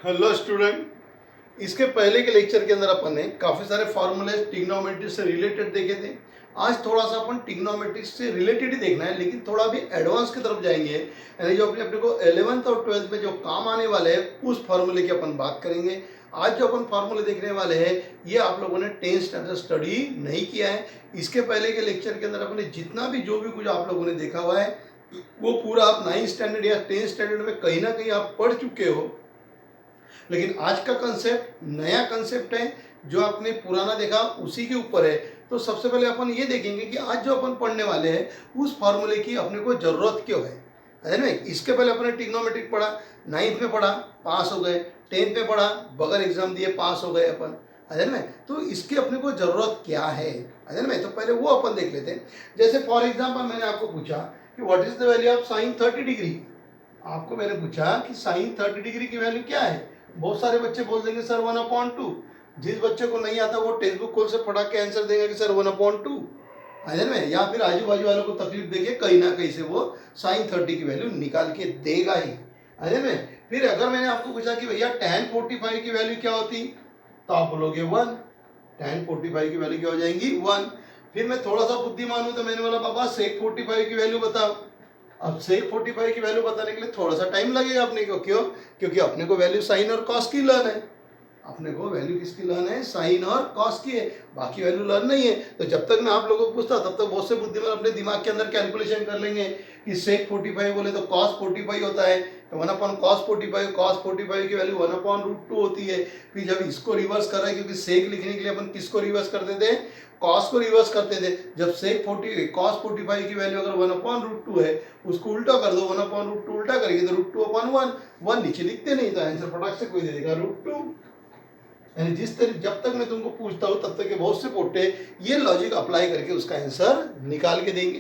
Hello student, इसके पहले के लेक्चर के अंदर अपन ने काफ़ी सारे फॉर्मूले ट्रिग्नोमेट्री से रिलेटेड देखे थे। आज थोड़ा सा अपन ट्रिग्नोमेट्री से रिलेटेड ही देखना है, लेकिन थोड़ा भी एडवांस की तरफ जाएंगे। यानी जो अपने को 11th और 12th में जो काम आने वाले हैं उस फार्मूले की अपन बात करेंगे। आज जो अपन फार्मूले देखने वाले हैं ये आप लोगों ने 10th स्टैंडर्ड स्टडी नहीं किया है। इसके पहले के लेक्चर के अंदर अपने जितना भी जो भी कुछ आप लोगों ने देखा हुआ है वो पूरा आप 9th स्टैंडर्ड या 10th स्टैंडर्ड में कहीं ना कहीं आप पढ़ चुके हो। लेकिन आज का कंसेप्ट नया कंसेप्ट है, जो आपने पुराना देखा उसी के ऊपर है। तो सबसे पहले अपन ये देखेंगे कि आज जो अपन पढ़ने वाले हैं उस फॉर्मूले की अपने को जरूरत क्यों है ना। इसके पहले अपने ट्रिग्नोमेट्रिक पढ़ा, 9th में पढ़ा, पास हो गए, 10th में पढ़ा, बगैर एग्जाम दिए पास हो गए अपन, है ना। तो इसकी अपने को जरूरत क्या है ना। तो पहले वो अपन देख लेते हैं। जैसे फॉर एग्जाम्पल मैंने आपको पूछा कि what is the value of sign 30 degree. आपको मैंने पूछा कि साइन 30 डिग्री की वैल्यू क्या है। बहुत सारे बच्चे बोल देंगे सर 1/2। जिस बच्चे को नहीं आता वो टेक्स्ट बुक खोल से पढ़ा के आंसर देंगे कि सर 1/2, है ना। या फिर आजू बाजू वालों को तकलीफ देके कहीं ना कहीं से वो साइन 30 की वैल्यू निकाल के देगा ही, है ना। फिर अगर मैंने आपको पूछा कि भैया tan 45 की वैल्यू क्या होती, तो आप बोलोगे 1। tan 45 की वैल्यू क्या हो जाएंगी 1। फिर मैं थोड़ा सा बुद्धिमान हूं तो मैंने बोला पापा sec 45 की वैल्यू बताओ। अब sec 45 की वैल्यू बताने के लिए थोड़ा सा टाइम लगेगा अपने को। क्यों? क्योंकि अपने को वैल्यू साइन और कॉस की लर्न है। अपने को वैल्यू किसकी लर्न है? साइन और कॉस की है, बाकी वैल्यू लर्न नहीं है। तो जब तक मैं आप लोगों को पूछता तब तक बहुत से बुद्धिमान अपने दिमाग के अंदर कैलकुलेशन कर लेंगे कि sec 45 बोले तो cos 45 होता है, तो 1/cos 45 की वैल्यू 1/√2 होती है। फिर जब इसको रिवर्स कर रहे हैं, क्योंकि sec लिखने के लिए अपन किसको रिवर्स करते थे? cos को रिवर्स करते थे। जब cos 45 की वैल्यू अगर 1/√2 है, उसको उल्टा कर दो, 1/√2 उल्टा करेंगे तो √2/1, 1 नीचे लिखते नहीं, तो आंसर फटाक से कोई दे देगा √2। यानी जिस तरह जब तक मैं तुमको पूछता हूँ तब तक के बहुत से पोटे ये लॉजिक अप्लाई करके उसका आंसर निकाल के देंगे,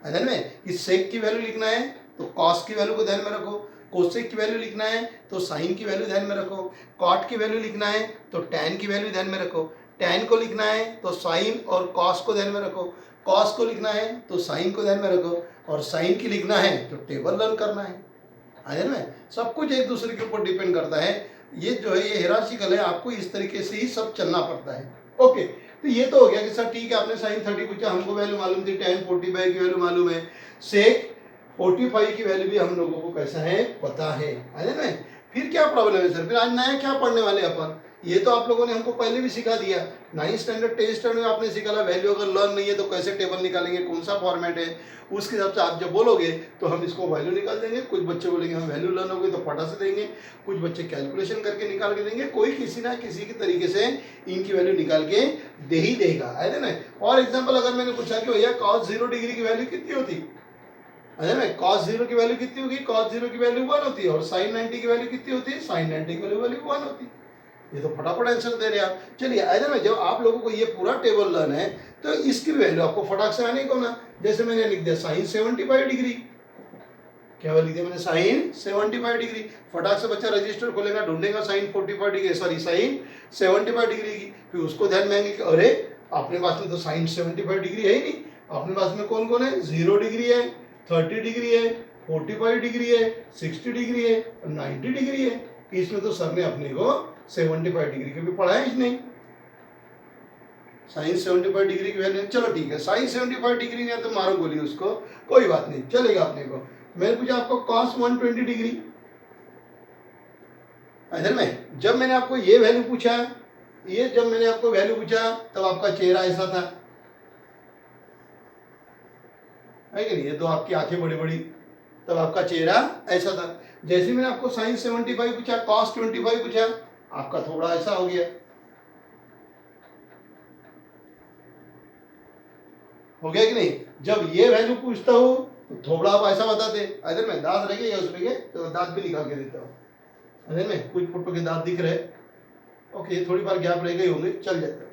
है ना। कि सेक की वैल्यू लिखना है तो कॉस की वैल्यू को ध्यान में रखो, कोसेक की वैल्यू लिखना है तो साइन की वैल्यू ध्यान में रखो, कॉट की वैल्यू लिखना है तो टैन की वैल्यू ध्यान में रखो, टैन को लिखना है तो साइन और कॉस को ध्यान में रखो, कॉस को लिखना है तो साइन को ध्यान में रखो, और साइन की लिखना है तो टेबल लर्न करना है ना। सब कुछ एक दूसरे के ऊपर डिपेंड करता है। ये जो है ये हिरार्चिकल है, आपको इस तरीके से ही सब चलना पड़ता है। ओके, तो ये तो हो गया कि सर ठीक है आपने साइन 30 पूछा, हमको वैल्यू मालूम थी, tan 45 की वैल्यू मालूम है, सेक 45 की वैल्यू भी हम लोगों को कैसा है पता है ना। फिर क्या प्रॉब्लम है सर? फिर आज नया क्या पढ़ने वाले अपन? ये तो आप लोगों ने हमको पहले भी सिखा दिया। 9th स्टैंडर्ड 10th स्टैंडर्ड में आपने सिखा, वैल्यू अगर लर्न नहीं है तो कैसे टेबल निकालेंगे, कौन सा फॉर्मेट है, उसके हिसाब से आप जब बोलोगे तो हम इसको वैल्यू निकाल देंगे। कुछ बच्चे बोलेंगे हम वैल्यू लर्न हो गई तो फटा से देंगे, कुछ बच्चे कैलकुलेशन करके निकाल के देंगे, कोई किसी ना किसी के तरीके से इनकी वैल्यू निकाल के दे ही देगा, है ना। फॉर एग्जाम्पल अगर मैंने पूछा कि भैया cos 0 डिग्री की वैल्यू कितनी होती है ना, cos 0 की वैल्यू कितनी होगी? cos 0 की वैल्यू 1 होती है। और sin 90 की वैल्यू कितनी होती है? sin 90 की वैल्यू 1 होती है। ये तो फटाफट आंसर दे रहे हैं आप। चलिए ऐसे में जब आप लोगों को ये पूरा टेबल लर्न है तो इसकी वैल्यू आपको फटाक से आने को ना। जैसे मैंने लिख दिया साइन 75 डिग्री, क्या लिख दिया मैंने? Sine 75 degree. फटाक से बच्चा रजिस्टर खोलेगा, ढूंढेगा sine 45 degree, sorry sine 75 degree की, फिर उसको ध्यान में आएंगे कि अरे अपने पास में तो साइन 75 डिग्री है ही नहीं, अपने पास में कौन कौन है? 0 डिग्री है, 30 डिग्री है, 45 डिग्री है, 60 डिग्री है, 90 डिग्री है। इसमें तो सर ने अपने को 75 डिग्री के भी पढ़ा है इसने। साइन 75 डिग्री की वैल्यू, चलो ठीक है, साइन 75 डिग्री नहीं है तो मारो गोली उसको, कोई बात नहीं चलेगा अपने को। मैंने पूछा आपको cos 120 डिग्री, असल में जब मैंने आपको ये वैल्यू पूछा, ये जब मैंने आपको वैल्यू पूछा तब आपका चेहरा ऐसा था, है कि नहीं? ये तो आपकी आंखें बड़ी बड़ी, तब आपका चेहरा ऐसा था। जैसे मैंने आपको साइन 75 पूछा, cos 25 पूछा, आपका थोड़ा ऐसा हो गया, हो गया कि नहीं? जब ये वैल्यू पूछता हूँ तो थोड़ा आप ऐसा बताते, अगर मैं दांत रह गए या उसमें के तो दांत भी निकाल के देता हूँ, अगर में कुछ फोटो के दांत दिख रहे, ओके थोड़ी बार गैप रह गए होंगे, चल जाता है।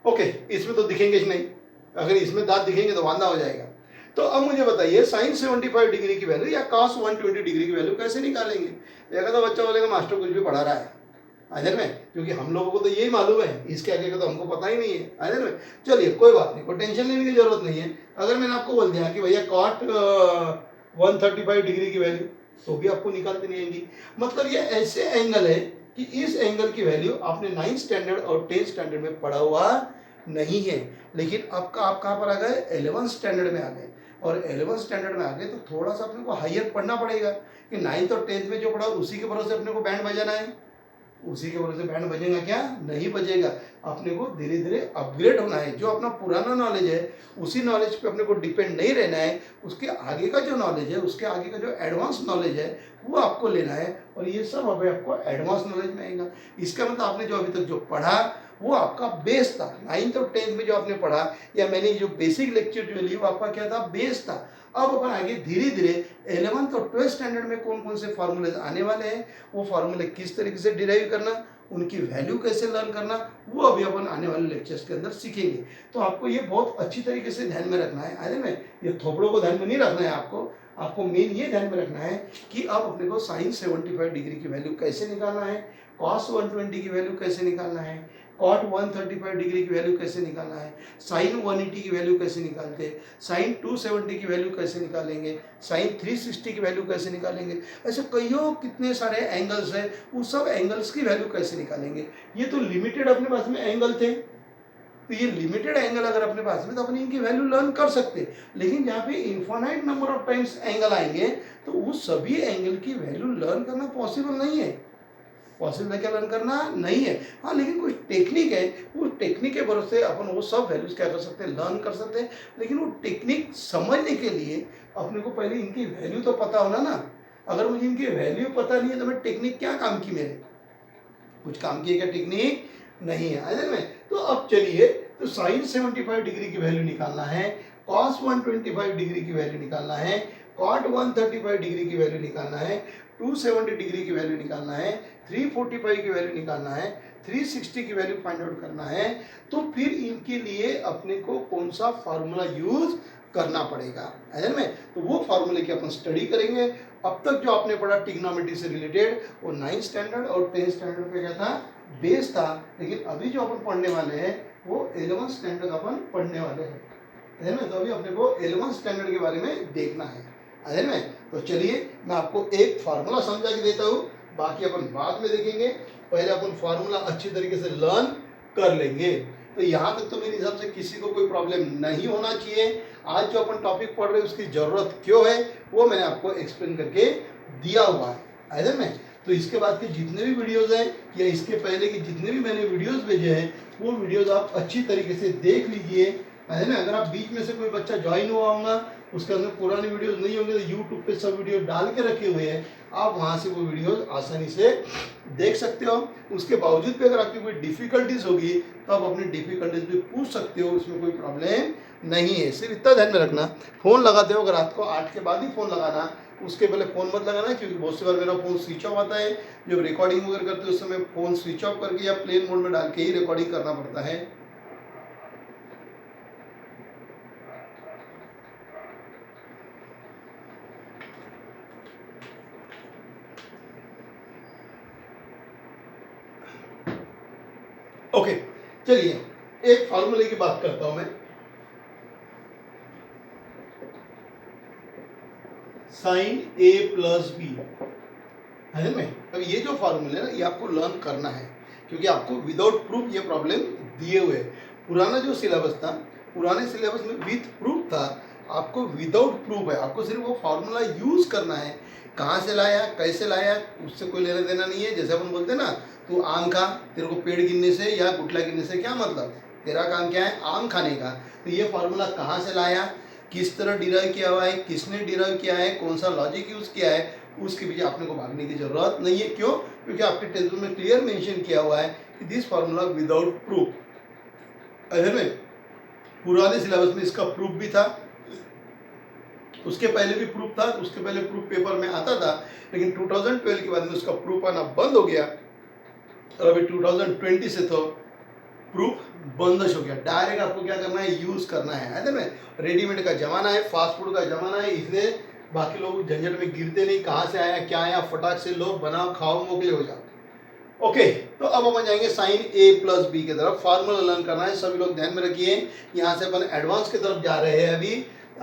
ओके, इसमें तो दिखेंगे ही नहीं, अगर इसमें दांत दिखेंगे तो वांदा हो जाएगा। तो अब मुझे बताइए साइन 75 डिग्री की वैल्यू या cos 120 डिग्री की वैल्यू कैसे निकालेंगे? एक तो बच्चा बोलेगा मास्टर कुछ भी पढ़ा रहा है, अजर में, क्योंकि हम लोगों को तो यही मालूम है, इसके आगे का तो हमको पता ही नहीं है, अजर में। चलिए कोई बात नहीं, कोई टेंशन लेने की जरूरत नहीं है। अगर मैंने आपको बोल दिया कि भैया cot 135 डिग्री की वैल्यू, तो भी आपको निकालते नहीं आएंगी। मतलब ये ऐसे एंगल है कि इस एंगल की वैल्यू आपने 9th स्टैंडर्ड और 10th स्टैंडर्ड में पढ़ा हुआ नहीं है, लेकिन अब का आप कहाँ पर आ गए, 11th स्टैंडर्ड में आ गए। और 11th स्टैंडर्ड में आ गए तो थोड़ा सा अपने को हायर पढ़ना पड़ेगा कि 9th और 10th में जो पढ़ा उसी के भरोसे अपने को बैंड बजाना है। उसी के भरोसे बैंड बजेगा क्या, नहीं बजेगा। अपने को धीरे धीरे अपग्रेड होना है। जो अपना पुराना नॉलेज है उसी नॉलेज पे अपने को डिपेंड नहीं रहना है। उसके आगे का जो नॉलेज है, उसके आगे का जो एडवांस नॉलेज है वो आपको लेना है। और ये सब अभी आपको एडवांस नॉलेज में आएगा। इसका मतलब आपने जो अभी तक जो पढ़ा वो आपका बेस था। 9th और 10th में जो आपने पढ़ा या मैंने जो बेसिक लेक्चर जो ली वो आपका क्या था, बेस था। अब अपन आगे धीरे धीरे 11th और 12th स्टैंडर्ड में कौन कौन से फार्मूले आने वाले हैं, वो फार्मूले किस तरीके से डिराइव करना, उनकी वैल्यू कैसे लर्न करना, वो अभी अपन आने वाले लेक्चर्स के अंदर सीखेंगे। तो आपको ये बहुत अच्छी तरीके से ध्यान में रखना है। आगे में ये थोपड़ों को ध्यान में नहीं रखना है आपको मेन ये ध्यान में रखना है कि अब अपने को साइन 75 डिग्री की वैल्यू कैसे निकालना है, कॉस 120 की वैल्यू कैसे निकालना है, कॉट 135 डिग्री की वैल्यू कैसे निकालना है, साइन 180 की वैल्यू कैसे निकालते हैं, साइन 270 की वैल्यू कैसे निकालेंगे, साइन 360 की वैल्यू कैसे निकालेंगे। ऐसे कईयों कितने सारे एंगल्स हैं, उस सब एंगल्स की वैल्यू कैसे निकालेंगे। ये तो लिमिटेड अपने पास में एंगल थे, तो ये लिमिटेड एंगल अगर अपने पास में तो अपने इनकी वैल्यू लर्न कर सकते। लेकिन जहाँ पे infinite number of times angle आएंगे तो उस सभी एंगल की वैल्यू लर्न करना पॉसिबल नहीं है। पॉसिबल क्या लर्न करना नहीं है। हाँ, लेकिन कुछ टेक्निक है, उस टेक्निक के भरोसे अपन वो सब वैल्यूज क्या कर सकते हैं, लर्न कर सकते हैं। लेकिन वो टेक्निक समझने के लिए अपने को पहले इनकी वैल्यू तो पता होना ना। अगर मुझे इनकी वैल्यू पता नहीं है तो मैं टेक्निक क्या काम की, मेरे कुछ काम की क्या टेक्निक नहीं है में। तो अब चलिए, तो साइन 75 डिग्री की वैल्यू निकालना है, कॉस 125 डिग्री की वैल्यू निकालना है, कॉट 135 डिग्री की वैल्यू निकालना है, 270 डिग्री की वैल्यू निकालना है, 345 की वैल्यू निकालना है, 360 की वैल्यू फाइंड आउट करना है। तो फिर इनके लिए अपने को कौन सा फार्मूला यूज करना पड़ेगा, है ना। तो वो फार्मूले की अपन स्टडी करेंगे। अब तक जो आपने पढ़ा ट्रिग्नोमेट्री से रिलेटेड वो 9th स्टैंडर्ड और 10th स्टैंडर्ड पे क्या था, बेस था। लेकिन अभी जो अपन पढ़ने वाले हैं वो 11th स्टैंडर्ड अपन पढ़ने वाले हैं, है ना। तो अभी अपने को 11th स्टैंडर्ड के बारे में देखना है ना। तो चलिए मैं आपको एक फार्मूला समझा के देता हूँ, बाकी अपन बाद में देखेंगे। पहले अपन फार्मूला अच्छी तरीके से लर्न कर लेंगे। तो यहाँ तक तो मेरे हिसाब से किसी को कोई प्रॉब्लम नहीं होना चाहिए। आज जो अपन टॉपिक पढ़ रहे हैं उसकी ज़रूरत क्यों है वो मैंने आपको एक्सप्लेन करके दिया हुआ है ना में। तो इसके बाद के जितने भी वीडियोस हैं या इसके पहले के जितने भी मैंने वीडियोस भेजे हैं वो वीडियोस आप अच्छी तरीके से देख लीजिए, है ना। अगर आप बीच में से कोई बच्चा ज्वाइन हुआ होगा उसके अंदर पुराने वीडियोस नहीं होंगे तो यूट्यूब पे सब वीडियो डाल के रखे हुए हैं, आप वहाँ से वो वीडियोस आसानी से देख सकते हो। उसके बावजूद भी अगर आपकी कोई डिफिकल्टीज होगी तो आप अपनी डिफिकल्टीज भी पूछ सकते हो, उसमें कोई प्रॉब्लम नहीं है। सिर्फ इतना ध्यान में रखना, फ़ोन लगाते हो अगर रात को 8 के बाद ही फ़ोन लगाना, उसके पहले फ़ोन मत लगाना, क्योंकि बहुत सी बार मेरा फ़ोन स्विच ऑफ आता है। जब रिकॉर्डिंग वगैरह करते हो उस समय फ़ोन स्विच ऑफ करके या प्लेन मोड में डाल के ही रिकॉर्डिंग करना पड़ता है। ओके, चलिए एक फार्मूले की बात करता हूं मैं। साइन ए प्लस बी, है ना। अब ये जो फार्मूले है ना ये आपको लर्न करना है, क्योंकि आपको विदाउट प्रूफ ये प्रॉब्लम दिए हुए। पुराना जो सिलेबस था, पुराने सिलेबस में विथ प्रूफ था, आपको विदाउट प्रूफ है। आपको सिर्फ वो फार्मूला यूज करना है। कहाँ से लाया, कैसे लाया, उससे कोई लेना देना नहीं है। जैसे अपन बोलते हैं ना, तू आम खा, तेरे को पेड़ गिनने से या गुटला गिनने से क्या मतलब, तेरा काम क्या है, आम खाने का। तो ये फार्मूला कहाँ से लाया, किस तरह डिराइव किया हुआ है, किसने डिराइव किया है, कौन सा लॉजिक यूज किया है, उसके पीछे आपने को भागने की जरूरत नहीं है। क्यों, क्योंकि आपके टेक्स्ट बुक में क्लियर मेंशन किया हुआ है कि दिस फार्मूला विदाउट प्रूफ। अगर में पुराने सिलेबस में इसका प्रूफ भी था, उसके पहले भी प्रूफ था, उसके पहले प्रूफ पेपर में आता था, लेकिन 2012 के बाद में उसका प्रूफ आना बंद हो गया और अभी 2020 से तो प्रूफ बंद हो गया। डायरेक्ट आपको क्या करना है, यूज करना है ना। रेडीमेड का जमाना है, फास्ट फूड का जमाना है, इसलिए बाकी लोग झंझट में गिरते नहीं, कहाँ से आया क्या आया, फटाक से लो बनाओ खाओ मोकले हो जाओ। ओके, तो अब अपन जाएंगे साइन ए प्लस बी की तरफ। फार्मूला लर्न करना है, सभी लोग ध्यान में रखिए। यहाँ से अपन एडवांस की तरफ जा रहे हैं अभी।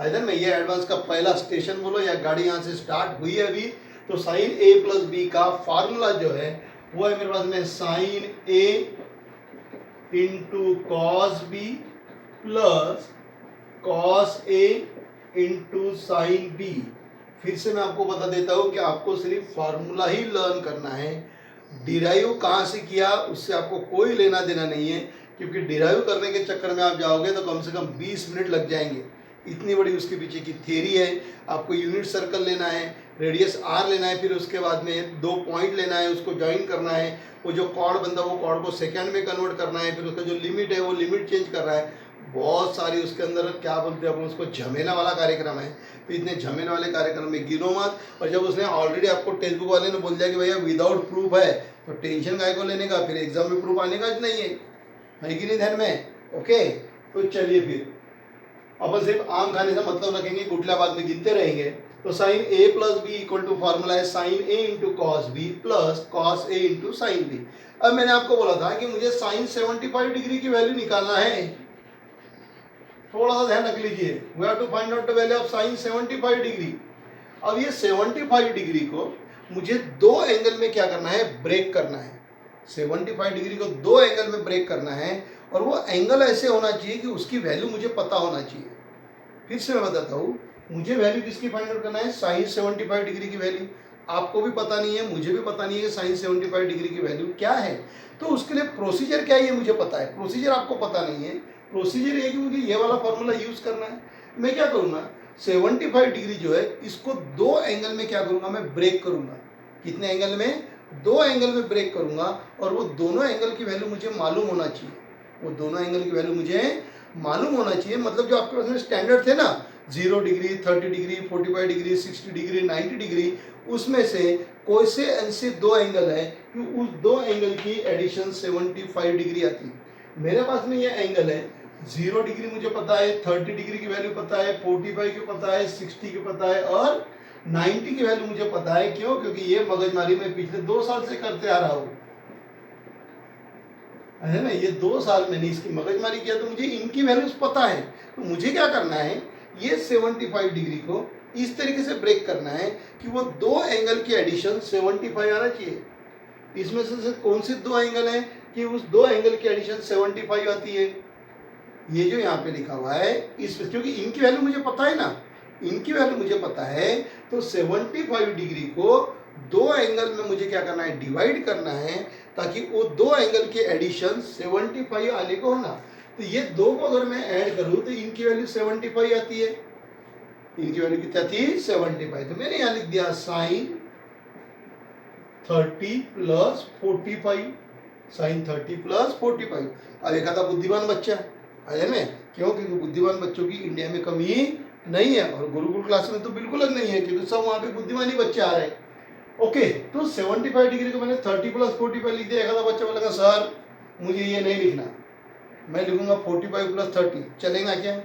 इधर में ये एडवांस का पहला स्टेशन बोलो या गाड़ी यहाँ से स्टार्ट हुई है अभी। तो साइन ए प्लस बी का फार्मूला जो है वो है मेरे पास में sine A into cos B plus cos A into sine B. फिर से मैं आपको बता देता हूं कि आपको सिर्फ फार्मूला ही लर्न करना है। डिराइव कहाँ से किया उससे आपको कोई लेना देना नहीं है, क्योंकि डिराइव करने के चक्कर में आप जाओगे तो कम से कम 20 मिनट लग जाएंगे। इतनी बड़ी उसके पीछे की थ्योरी है। आपको यूनिट सर्कल लेना है, रेडियस आर लेना है, फिर उसके बाद में 2 पॉइंट लेना है, उसको ज्वाइन करना है, वो जो कॉर्ड बनता है वो कॉर्ड को सेकंड में कन्वर्ट करना है, फिर उसका जो लिमिट है वो लिमिट चेंज करना है। बहुत सारी उसके अंदर क्या बोलते हैं अपन उसको झमेला वाला कार्यक्रम है। तो इतने झमेले वाले कार्यक्रम में गिनो मत। और जब उसने ऑलरेडी आपको टेक्स्ट बुक वाले ने बोल दिया कि भैया विदाउट प्रूफ है, तो टेंशन काय को लेने का, फिर एग्जाम में प्रूफ आने का नहीं है कि नहीं ध्यान में। ओके, तो चलिए फिर अपन सिर्फ आम खाने से मतलब रखेंगे, कुटला बाद में गिनते रहेंगे। तो sine A plus B equal to formula है sine A into cos B plus cos A into sine B. अब मैंने आपको बोला था कि मुझे साइन 75 डिग्री की वैल्यू निकालना है। थोड़ा सा ध्यान रख लीजिए, we have to find out the value of sine 75 degree. अब ये 75 डिग्री को मुझे दो एंगल में क्या करना है, ब्रेक करना है। 75 डिग्री को दो एंगल में ब्रेक करना है, और वो एंगल ऐसे होना चाहिए कि उसकी वैल्यू मुझे पता होना चाहिए। फिर से मैं बताता हूँ, मुझे वैल्यू किसकी फाइंड आउट करना है, साइन 75 डिग्री की वैल्यू। आपको भी पता नहीं है, मुझे भी पता नहीं है कि साइन 75 डिग्री की वैल्यू क्या है। तो उसके लिए प्रोसीजर क्या है ये मुझे पता है, प्रोसीजर आपको पता नहीं है। प्रोसीजर ये कि मुझे ये वाला फॉर्मूला यूज करना है। मैं क्या करूँगा, 75 डिग्री जो है इसको दो एंगल में क्या करूँगा, मैं ब्रेक करूँगा। कितने एंगल में, दो एंगल में ब्रेक करूँगा, और वो दोनों एंगल की वैल्यू मुझे मालूम होना चाहिए। वो दोनों एंगल की वैल्यू मुझे मालूम होना चाहिए। मतलब जो आपके पास में स्टैंडर्ड थे ना, 0 degree, 30 degree, 45 degree, 60 degree, 90 degree, उसमें से कोई से ऐसे दो एंगल है कि उस दो एंगल की एडिशन 75 डिग्री आती है। मेरे पास में ये एंगल है, 0 डिग्री मुझे पता है, 30 डिग्री की वैल्यू पता है, 45 की पता है, 60 की पता है, और 90 की वैल्यू मुझे पता है। क्यों? क्योंकि ये मगजमारी में पिछले 2 साल से करते आ रहा हूँ, है ना। ये 2 साल मैंने इसकी मगजमारी किया, तो मुझे इनकी वैल्यूज पता है। तो मुझे क्या करना है, ये 75 डिग्री को इस तरीके से ब्रेक करना है कि वो दो एंगल की एडिशन 75 आना चाहिए। इसमें से कौन से दो एंगल हैं कि उस दो एंगल की एडिशन 75 आती है, ये जो यहाँ पे लिखा हुआ है इस, क्योंकि इनकी वैल्यू मुझे पता है ना, इनकी वैल्यू मुझे पता है। तो 75 डिग्री को दो एंगल में मुझे क्या करना है, डिवाइड करना है, ताकि वो दो एंगल की एडिशन 75 आने को होना। तो ये दो को अगर मैं ऐड करूं तो इनकी वैल्यू 75 आती है। इनकी वैल्यू कितनी आती है, 75। तो मैंने यहां लिख दिया साइन 30 प्लस 45, साइन 30 प्लस 45। अब एक आधा बुद्धिमान बच्चा है में, क्यों? क्योंकि बुद्धिमान बच्चों की इंडिया में कमी नहीं है, और गुरुकुल क्लास में तो बिल्कुल नहीं है, क्योंकि सब वहां पे बुद्धिमानी बच्चे आ रहे हैं। ओके, तो 75 डिग्री को मैंने 30 प्लस 45 लिख दिया। एक आधा बच्चा बोलेगा सर मुझे ये नहीं लिखना, मैं लिखूंगा 45 प्लस 30। चलेगा क्या?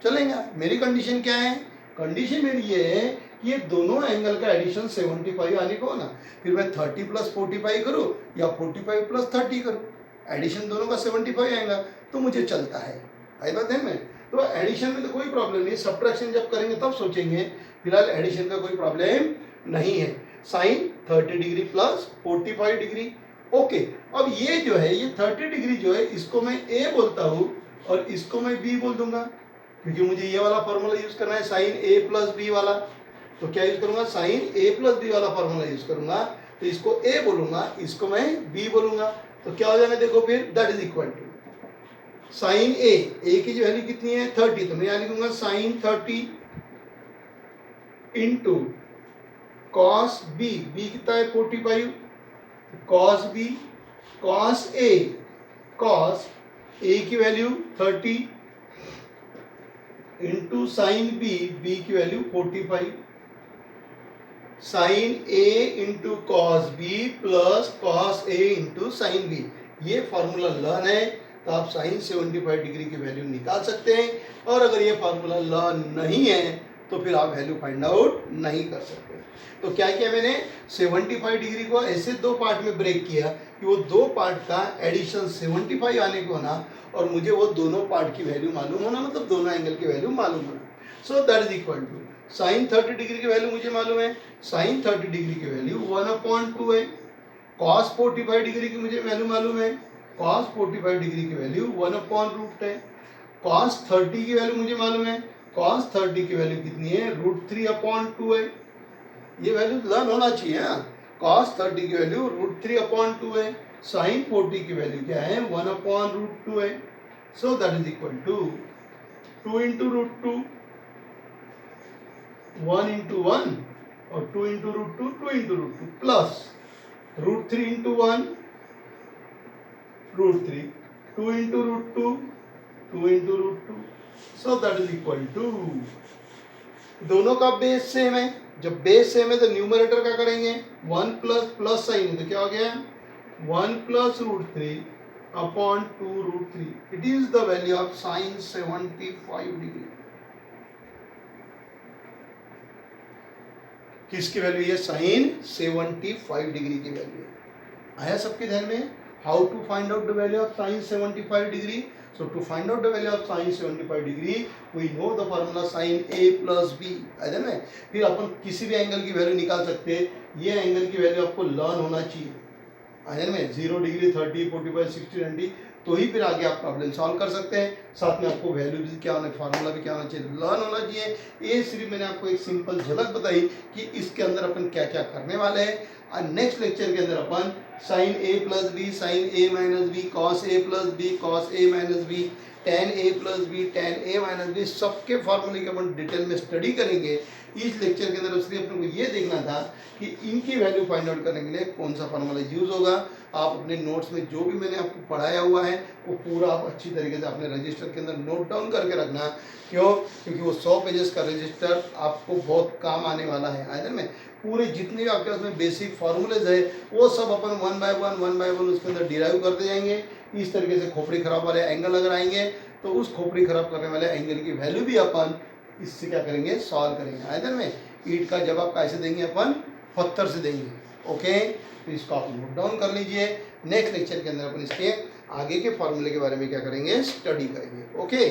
चलेगा। मेरी कंडीशन क्या है, कंडीशन मेरी ये है कि ये दोनों एंगल का एडिशन 75 आने को ना। फिर मैं 30 प्लस 45 करूँ या 45 प्लस 30 करूँ, एडिशन दोनों का 75 आएगा, तो मुझे चलता है। आई बात है में। तो एडिशन में तो कोई प्रॉब्लम नहीं, सब्ट्रैक्शन जब करेंगे तब सोचेंगे, फिलहाल एडिशन का कोई प्रॉब्लम नहीं है। Sine 30 degree plus 45 degree. Okay, अब ये जो है, ये 30 डिग्री जो है, इसको मैं ए बोलता हूँ और इसको मैं बी बोल दूंगा, क्योंकि मुझे ये वाला फॉर्मूला यूज करना है, साइन ए प्लस बी वाला। तो क्या यूज करूंगा, साइन ए प्लस बी वाला फॉर्मूला यूज करूंगा। तो इसको ए बोलूंगा, इसको मैं बी बोलूंगा। तो क्या हो जाएगा, देखो फिर, that is equal to sine A की जो वैल्यू कितनी है, 30। तो मैं यहाँ लिखूंगा sine 30 into cos B, B कितना है 45, कॉस बी, कॉस ए की value 30 into sine B, B की value 45, sine A into cos B plus cos A into sine B. ये फॉर्मूला लर्न है, तो आप साइन 75 डिग्री की वैल्यू निकाल सकते हैं। और अगर ये फॉर्मूला लर्न नहीं है तो फिर आप वैल्यू फाइंड आउट नहीं कर सकते। तो क्या किया मैंने, 75 डिग्री को ऐसे दो पार्ट में ब्रेक किया कि वो दो पार्ट का एडिशन 75 आने को होना, और मुझे वो दोनों पार्ट की वैल्यू मालूम होना, मतलब दोनों एंगल की वैल्यू मालूम होना। So that is equal to sine 30 degree की वैल्यू मुझे मालूम है, साइन 30 डिग्री की वैल्यू 1/2 है। कॉस 45 डिग्री की मुझे वैल्यू मालूम है, कॉस 45 डिग्री की वैल्यू 1/√10 है। कॉस 30 की वैल्यू मुझे मालूम है, कॉस 30 की वैल्यू कितनी है, √3/2 है। ये वैल्यू लर्न होना चाहिए। कॉस 30 की वैल्यू √3/2 है। साइन 40 की वैल्यू क्या है, 1/√2 है। So that is equal to 2 into √2, 1 into 1 और 2 into √2, 2 into √2 plus √3 into 1 √3, 2 into √2, 2 into √2। So that is equal to, दोनों का बेस सेम है, जब बेस सेम है तो न्यूमरेटर क्या करेंगे, 1 प्लस प्लस साइन है तो क्या हो गया, 1 plus √3/2√3। It is the value of sine 75 degree. किसकी वैल्यू है, साइन 75 डिग्री की वैल्यू आया सबके ध्यान में। How to find out the value of sine 75 degree. So to find out the value of sin 75 degree, we know the formula sin A plus B, है ना। फिर अपन किसी भी एंगल की वैल्यू निकाल सकते हैं, ये एंगल की वैल्यू आपको लर्न होना चाहिए, है ना। 0 डिग्री, 30, 45, 60, 90, तो ही फिर आगे आप प्रॉब्लम सॉल्व कर सकते हैं। साथ में आपको वैल्यू भी क्या होना, फार्मूला भी क्या होना चाहिए, लर्न होना चाहिए। ये सिर्फ मैंने आपको एक सिंपल झलक बताई कि इसके अंदर अपन क्या क्या करने वाले हैं। और नेक्स्ट लेक्चर के अंदर अपन sign A plus B, sign A minus B, cos A plus B, cos A minus B, ten A plus B, ten A minus B, सबके फार्मूले के अपन डिटेल में स्टडी करेंगे। इस लेक्चर के अंदर उसके अपने को ये देखना था कि इनकी वैल्यू फाइंड आउट करने के लिए कौन सा फार्मूला यूज होगा। आप अपने नोट्स में जो भी मैंने आपको पढ़ाया हुआ है वो पूरा आप अच्छी तरीके से अपने रजिस्टर के अंदर नोट डाउन करके रखना। क्यों, क्योंकि वो 100 पेजेस का रजिस्टर आपको बहुत काम आने वाला है ना। पूरे जितने भी आपके पास में बेसिक फार्मूलेज है वो सब अपन वन बाय वन उसके अंदर डिराइव करते जाएंगे। इस तरीके से खोपड़ी खराब वाले एंगल अगर आएंगे तो उस खोपड़ी खराब करने वाले एंगल की वैल्यू भी अपन इससे क्या करेंगे, सॉल्व करेंगे। आयतन में ईंट का जवाब कैसे देंगे, अपन पत्थर से देंगे। ओके, तो इसको आप नोट डाउन कर लीजिए। नेक्स्ट लेक्चर के अंदर अपन इसके आगे के फॉर्मूले के बारे में क्या करेंगे, स्टडी करेंगे। ओके।